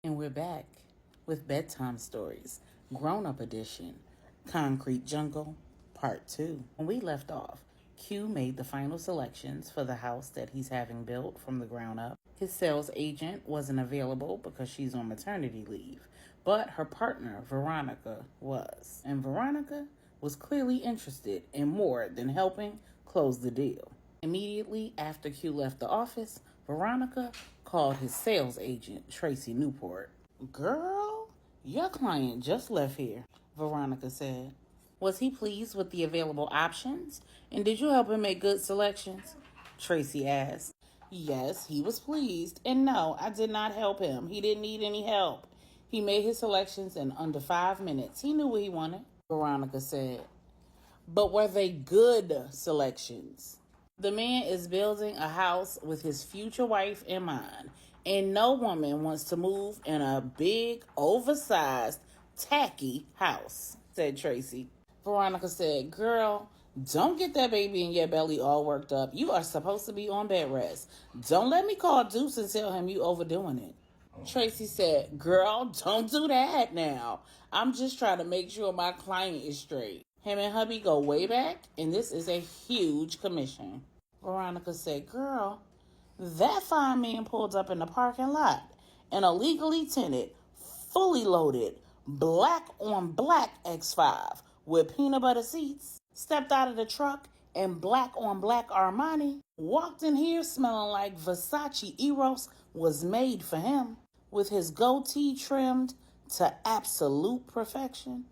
And we're back with Bedtime Stories, Grownup Edition, Concrete Jungle, Part 2. When we left off, Q made the final selections for the house that he's having built from the ground up. His sales agent wasn't available because she's on maternity leave, but her partner, Veronica, was. And Veronica was clearly interested in more than helping close the deal. Immediately after Q left the office, Veronica called his sales agent, Tracy Newport. "Girl, your client just left here," Veronica said. "Was he pleased with the available options? And did you help him make good selections?" Tracy asked. "Yes, he was pleased. And no, I did not help him. He didn't need any help. He made his selections in under 5 minutes. He knew what he wanted," Veronica said. "But were they good selections?" "The man is building a house with his future wife in mind, and no woman wants to move in a big, oversized, tacky house," said Tracy. Veronica said, "Girl, don't get that baby in your belly all worked up. You are supposed to be on bed rest. Don't let me call Deuce and tell him you overdoing it." Tracy said, "Girl, don't do that now. I'm just trying to make sure my client is straight. Him and hubby go way back, and this is a huge commission." Veronica said, "Girl, that fine man pulled up in the parking lot in a legally tinted, fully loaded, black on black X5 with peanut butter seats, stepped out of the truck in black on black Armani, walked in here smelling like Versace Eros was made for him, with his goatee trimmed to absolute perfection,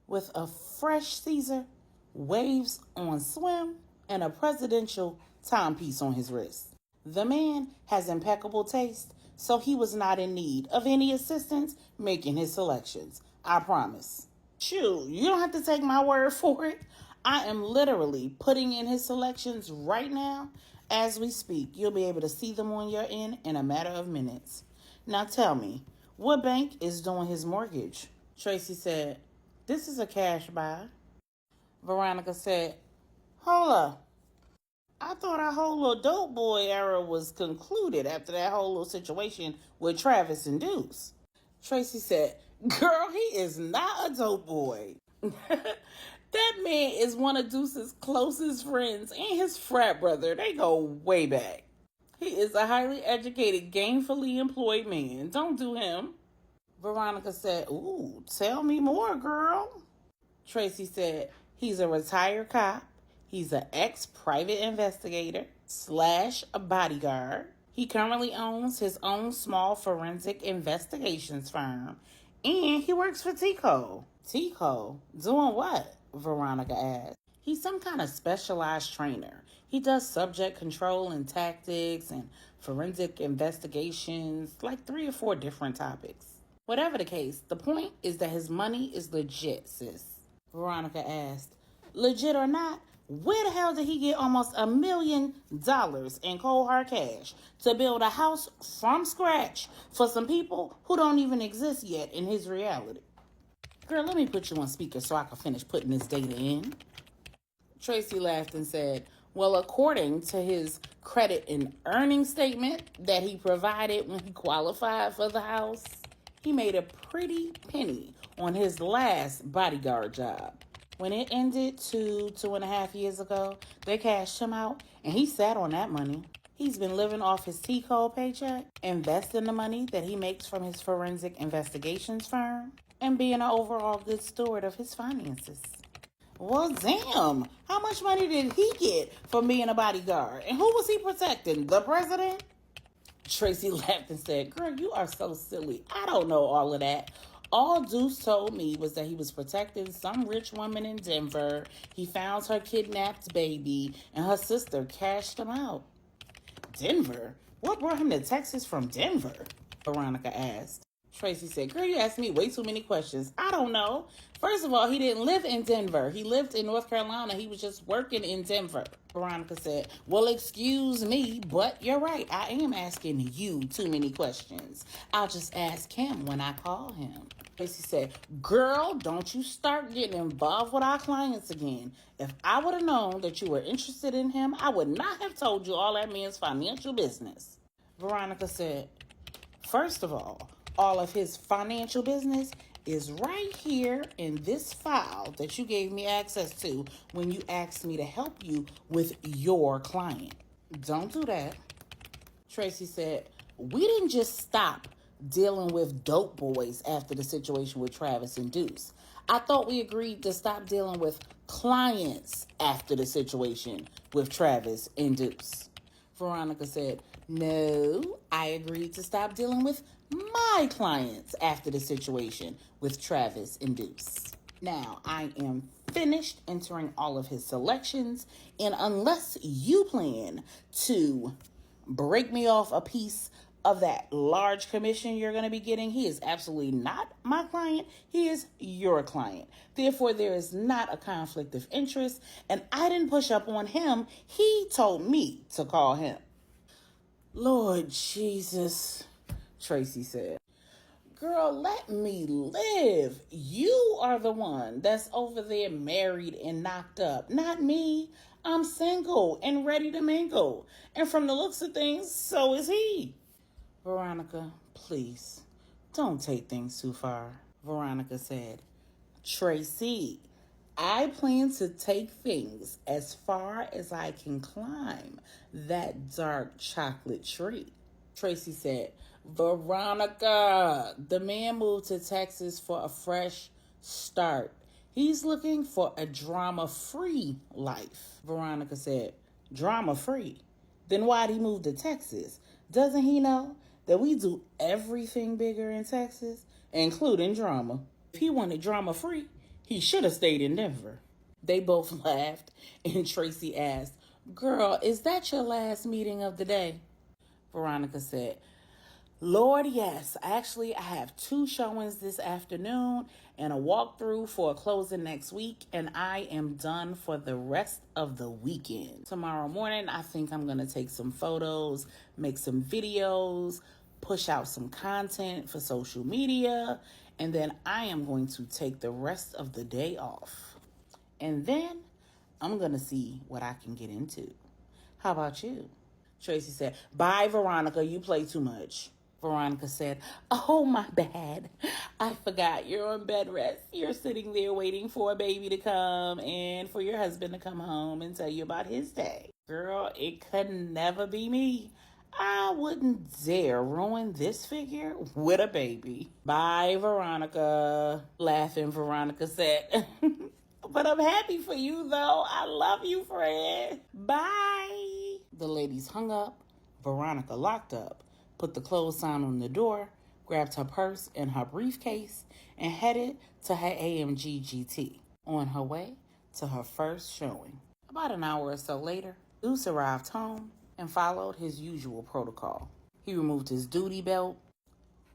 with a fresh Caesar, waves on swim, and a presidential timepiece on his wrist. The man has impeccable taste, so he was not in need of any assistance making his selections. I promise." "Shoot, you don't have to take my word for it. I am literally putting in his selections right now. As we speak, you'll be able to see them on your end in a matter of minutes. Now tell me, what bank is doing his mortgage?" Tracy said, "This is a cash buy." Veronica said, "Hold up. I thought our whole little dope boy era was concluded after that whole little situation with Travis and Deuce." Tracy said, "Girl, he is not a dope boy. That man is one of Deuce's closest friends and his frat brother. They go way back. He is a highly educated, gainfully employed man. Don't do him." Veronica said, "Ooh, tell me more, girl." Tracy said, "He's a retired cop. He's an ex-private investigator / a bodyguard. He currently owns his own small forensic investigations firm. And he works for Tico." "Tico? Doing what?" Veronica asked. "He's some kind of specialized trainer. He does subject control and tactics and forensic investigations, like 3 or 4 different topics. Whatever the case, the point is that his money is legit, sis." Veronica asked, "Legit or not, where the hell did he get almost $1 million in cold hard cash to build a house from scratch for some people who don't even exist yet in his reality?" "Girl, let me put you on speaker so I can finish putting this data in." Tracy laughed and said, "Well, according to his credit and earnings statement that he provided when he qualified for the house, he made a pretty penny on his last bodyguard job. When it ended 2.5 years ago, they cashed him out, and he sat on that money. He's been living off his T-code paycheck, investing the money that he makes from his forensic investigations firm, and being an overall good steward of his finances." "Well, damn. How much money did he get from being a bodyguard? And who was he protecting? The president?" Tracy laughed and said, "Girl, you are so silly. I don't know all of that. All Deuce told me was that he was protecting some rich woman in Denver. He found her kidnapped baby, and her sister cashed him out." "Denver? What brought him to Texas from Denver?" Veronica asked. Tracy said, "Girl, you asked me way too many questions. I don't know. First of all, he didn't live in Denver. He lived in North Carolina. He was just working in Denver." Veronica said, "Well, excuse me, but you're right. I am asking you too many questions. I'll just ask him when I call him." Tracy said, "Girl, don't you start getting involved with our clients again. If I would have known that you were interested in him, I would not have told you all that man's financial business." Veronica said, "First of all, all of his financial business is right here in this file that you gave me access to when you asked me to help you with your client. Don't do that. Tracy said, we didn't just stop dealing with dope boys after the situation with Travis and Deuce. I thought we agreed to stop dealing with clients after the situation with Travis and Deuce. Veronica said, no, I agreed to stop dealing with my clients after the situation with Travis and Deuce. Now, I am finished entering all of his selections, and unless you plan to break me off a piece of that large commission you're going to be getting, he is absolutely not my client. He is your client. Therefore, there is not a conflict of interest, and I didn't push up on him. He told me to call him. Lord Jesus, Tracy said. Girl, let me live. You are the one that's over there married and knocked up, not me. I'm single and ready to mingle. And from the looks of things, so is he. Veronica, please, don't take things too far. Veronica said, Tracy, I plan to take things as far as I can climb that dark chocolate tree. Tracy said, Veronica, the man moved to Texas for a fresh start. He's looking for a drama-free life. Veronica said, drama-free? Then why'd he move to Texas? Doesn't he know that we do everything bigger in Texas, including drama? If he wanted drama-free, he should have stayed in Denver. They both laughed, and Tracy asked, girl, is that your last meeting of the day? Veronica said, Lord, yes. Actually, I have 2 showings this afternoon and a walkthrough for a closing next week, and I am done for the rest of the weekend. Tomorrow morning, I think I'm going to take some photos, make some videos, push out some content for social media, and then I am going to take the rest of the day off. And then I'm going to see what I can get into. How about you? Tracy said, bye, Veronica. You play too much. Veronica said, oh, my bad. I forgot you're on bed rest. You're sitting there waiting for a baby to come and for your husband to come home and tell you about his day. Girl, it could never be me. I wouldn't dare ruin this figure with a baby. Bye, Veronica. Laughing, Veronica said, but I'm happy for you, though. I love you, friend. Bye. The ladies hung up. Veronica locked up, put the close sign on the door, grabbed her purse and her briefcase, and headed to her AMG GT on her way to her first showing. About an hour or so later, Deuce arrived home and followed his usual protocol. He removed his duty belt,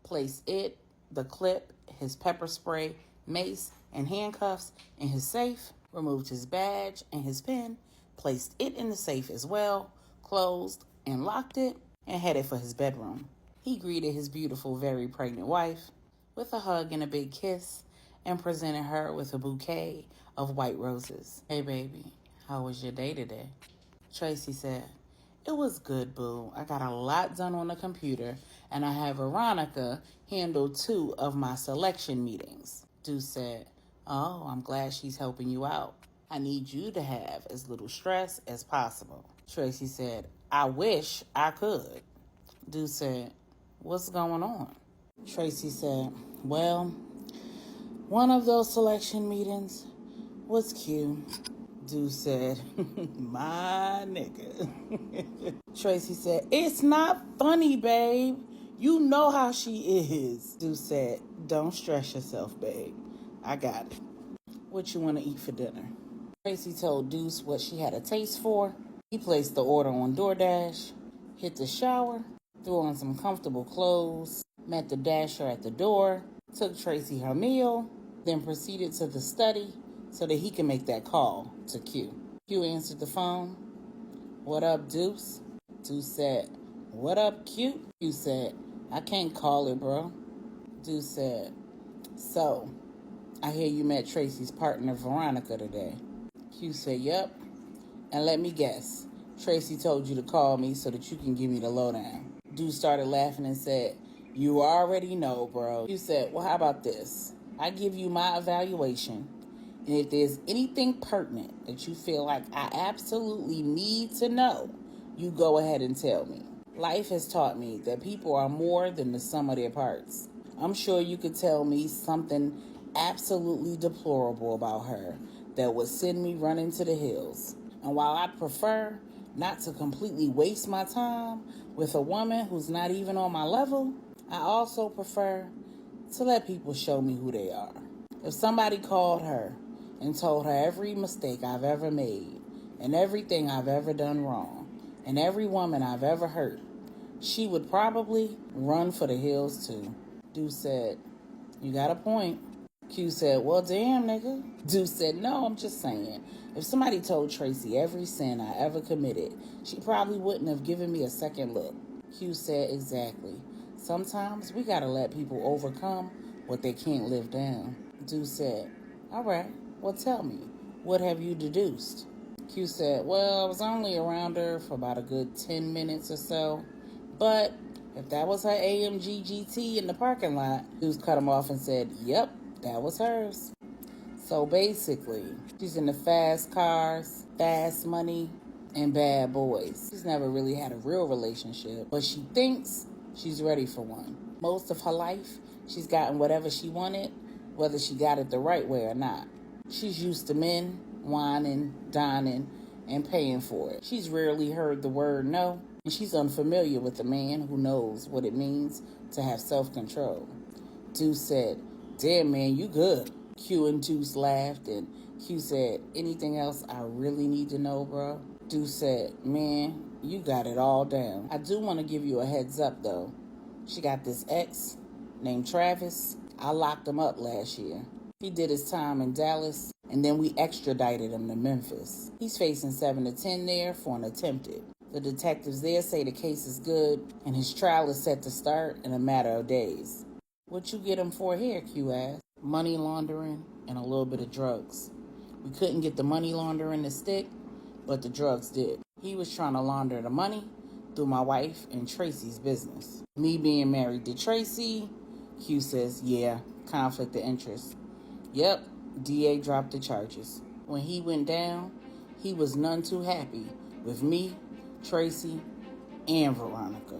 placed it, the clip, his pepper spray, mace, and handcuffs in his safe, removed his badge and his pen, placed it in the safe as well, closed and locked it, and headed for his bedroom. He greeted his beautiful, very pregnant wife with a hug and a big kiss and presented her with a bouquet of white roses. Hey, baby, how was your day today? Tracy said, it was good, boo. I got a lot done on the computer, and I had Veronica handle 2 of my selection meetings. Deuce said, oh, I'm glad she's helping you out. I need you to have as little stress as possible. Tracy said, I wish I could. Deuce said, what's going on? Tracy said, well, one of those selection meetings was cute. Deuce said, my nigga. Tracy said, it's not funny, babe. You know how she is. Deuce said, don't stress yourself, babe. I got it. What you want to eat for dinner? Tracy told Deuce what she had a taste for. He placed the order on DoorDash, hit the shower, threw on some comfortable clothes, met the dasher at the door, took Tracy her meal, then proceeded to the study so that he could make that call to Q. Q answered the phone. What up, Deuce? Deuce said, what up, Q? Q said, I can't call it, bro. Deuce said, so, I hear you met Tracy's partner, Veronica, today. Q said, yep. And let me guess, Tracy told you to call me so that you can give me the lowdown. Deuce started laughing and said, You already know, bro. You said, well, how about this? I give you my evaluation, and if there's anything pertinent that you feel like I absolutely need to know, you go ahead and tell me. Life has taught me that people are more than the sum of their parts. I'm sure you could tell me something absolutely deplorable about her that would send me running to the hills. And while I prefer not to completely waste my time with a woman who's not even on my level, I also prefer to let people show me who they are. If somebody called her and told her every mistake I've ever made and everything I've ever done wrong and every woman I've ever hurt, she would probably run for the hills too. Dude said, you got a point. Q said, well, damn, nigga. Dude said, no, I'm just saying. If somebody told Tracy every sin I ever committed, she probably wouldn't have given me a second look. Q said, exactly. Sometimes we gotta let people overcome what they can't live down. Dude said, all right, well, tell me, what have you deduced? Q said, well, I was only around her for about a good 10 minutes or so, but if that was her AMG GT in the parking lot, Dude cut him off and said, yep, that was hers. So basically, she's into fast cars, fast money, and bad boys. She's never really had a real relationship, but she thinks she's ready for one. Most of her life, she's gotten whatever she wanted, whether she got it the right way or not. She's used to men whining, dining, and paying for it. She's rarely heard the word no, and she's unfamiliar with a man who knows what it means to have self-control. Deuce said, damn, man, you good. Q and Deuce laughed, and Q said, anything else I really need to know, bro? Deuce said, man, you got it all down. I do want to give you a heads up, though. She got this ex named Travis. I locked him up last year. He did his time in Dallas, and then we extradited him to Memphis. He's facing 7 to 10 there for an attempted. The detectives there say the case is good, and his trial is set to start in a matter of days. What you get him for here, Q asked. Money laundering and a little bit of drugs. We couldn't get the money laundering to stick, but the drugs did. He was trying to launder the money through my wife and Tracy's business. Me being married to Tracy, Q says, yeah, conflict of interest. Yep, DA dropped the charges. When he went down, he was none too happy with me, Tracy, and Veronica.